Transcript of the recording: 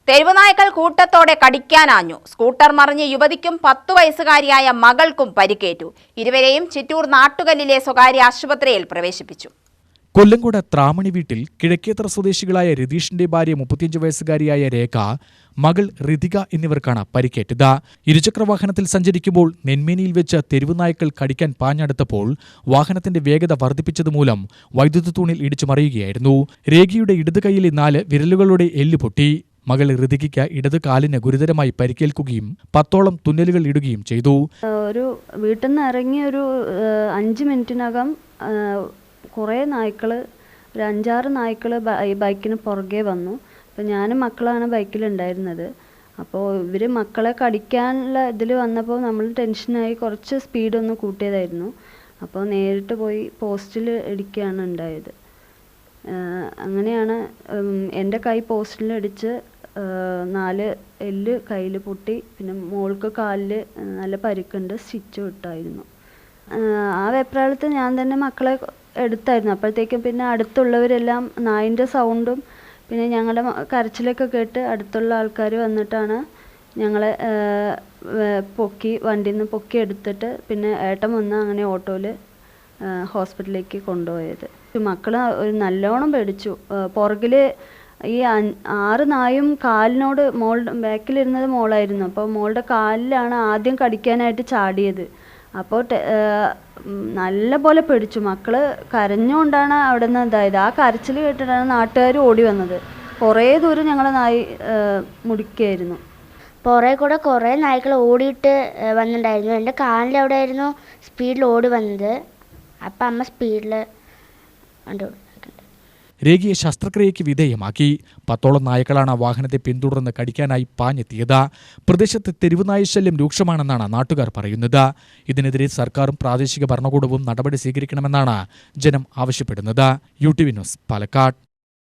തെരുവുനായ്ക്കൾ കൂട്ടത്തോടെ കടിക്കാനാഞ്ഞു. സ്കൂട്ടർ മറിഞ്ഞ് യുവതിക്കും 10 വയസ്സുകാരിയായ മകൾക്കും പരിക്കേറ്റു. ഇരുവരെയും ചിറ്റൂർ നാട്ടുകല്ലിലെ സ്വകാര്യ ആശുപത്രിയിൽ പ്രവേശിപ്പിച്ചു. കൊല്ലങ്കോട് ത്രാമണി വീട്ടിൽ കിഴക്കേത്തറ സ്വദേശികളായ രതീഷിന്റെ ഭാര്യ 35 വയസ്സുകാരിയായ രേഖ, മകൾ ഋതിക എന്നിവർക്കാണ് പരിക്കേറ്റത്. ഇരുചക്രവാഹനത്തിൽ സഞ്ചരിക്കുമ്പോൾ നെന്മേനിയിൽ വെച്ച് തെരുവുനായ്ക്കൾ കടിക്കാൻ പാഞ്ഞടുത്തപ്പോൾ വാഹനത്തിന്റെ വേഗത വർദ്ധിപ്പിച്ചതുമൂലം വൈദ്യുത തൂണിൽ ഇടിച്ചു മറിയുകയായിരുന്നു. രേഖയുടെ ഇടത് കൈയിലെ 4 വിരലുകളുടെ എല്ല് പൊട്ടി. മകൾ ഋതികയ്ക്ക് ഇടത് കാലിന് ഗുരുതരമായി പരിക്കേൽക്കുകയും 10ഓളം തുന്നലുകൾ ഇടുകയും ചെയ്തു. ഒരു വീട്ടിൽ നിന്ന് ഇറങ്ങി ഒരു 5 മിനിറ്റിനകം കുറേ നായ്ക്കൾ, ഒരു 5-6 നായ്ക്കൾ ബൈക്കിന് പുറകെ വന്നു. അപ്പോൾ ഞാനും മക്കളാണ് ബൈക്കിലുണ്ടായിരുന്നത്. അപ്പോൾ ഇവർ മക്കളെ കടിക്കാനുള്ള ഇതിൽ വന്നപ്പോൾ നമ്മൾ ടെൻഷനായി കുറച്ച് സ്പീഡൊന്ന് കൂട്ടിയതായിരുന്നു. അപ്പോൾ നേരിട്ട് പോയി പോസ്റ്റിൽ ഇടിക്കുകയാണ് ഉണ്ടായത്. അങ്ങനെയാണ് എൻ്റെ കൈ പോസ്റ്റിൽ ഇടിച്ച് 4 എല്ല് കയ്യിൽ പൊട്ടി. പിന്നെ മോൾക്ക് കാലിൽ നല്ല പരിക്കുണ്ട്, സ്റ്റിച്ച് ഇട്ടായിരുന്നു. ആ വെപ്രാളത്ത് ഞാൻ തന്നെ മക്കളെ എടുത്തായിരുന്നു. അപ്പോഴത്തേക്കും പിന്നെ അടുത്തുള്ളവരെല്ലാം നായിൻ്റെ സൗണ്ടും പിന്നെ ഞങ്ങളുടെ കരച്ചിലൊക്കെ കേട്ട് അടുത്തുള്ള ആൾക്കാർ വന്നിട്ടാണ് ഞങ്ങളെ വണ്ടിയിൽ നിന്ന് പൊക്കി എടുത്തിട്ട് പിന്നെ ഏട്ടൻ വന്ന് അങ്ങനെ ഓട്ടോയിൽ ഹോസ്പിറ്റലിലേക്ക് കൊണ്ടുപോയത്. മക്കൾ നല്ലോണം പേടിച്ചു. പുറകിൽ ഈ 6 നായും കാലിനോട് ബാക്കിലിരുന്നത് മോളായിരുന്നു. അപ്പോൾ മോളുടെ കാലിലാണ് ആദ്യം കടിക്കാനായിട്ട് ചാടിയത്. അപ്പോൾ നല്ല പോലെ പേടിച്ചു. മക്കൾ കരഞ്ഞുകൊണ്ടാണ് അവിടെ നിന്ന് ഇതായത്. ആ കരച്ചിൽ കേട്ടിട്ടാണ് നാട്ടുകാർ ഓടി വന്നത്. കുറേ ദൂരം ഞങ്ങൾ നായി മുടിക്കായിരുന്നു. പുറകെ കൂടെ കുറേ നായ്ക്കൾ ഓടിയിട്ട് വന്നിട്ടുണ്ടായിരുന്നു. എൻ്റെ കാലിൻ്റെ അവിടെ ആയിരുന്നു സ്പീഡിൽ ഓടി വന്നത്. അപ്പം അമ്മ സ്പീഡിൽ കണ്ടു. രേഖയെ ശസ്ത്രക്രിയയ്ക്ക് വിധേയമാക്കി. 10ഓളം നായ്ക്കളാണ് വാഹനത്തെ പിന്തുടർന്ന് കടിക്കാനായി പാഞ്ഞെത്തിയത്. പ്രദേശത്ത് തെരുവുനായ ശല്യം രൂക്ഷമാണെന്നാണ് നാട്ടുകാർ പറയുന്നത്. ഇതിനെതിരെ സർക്കാരും പ്രാദേശിക ഭരണകൂടവും നടപടി സ്വീകരിക്കണമെന്നാണ് ജനം ആവശ്യപ്പെടുന്നത്. UTV news, Palakkad.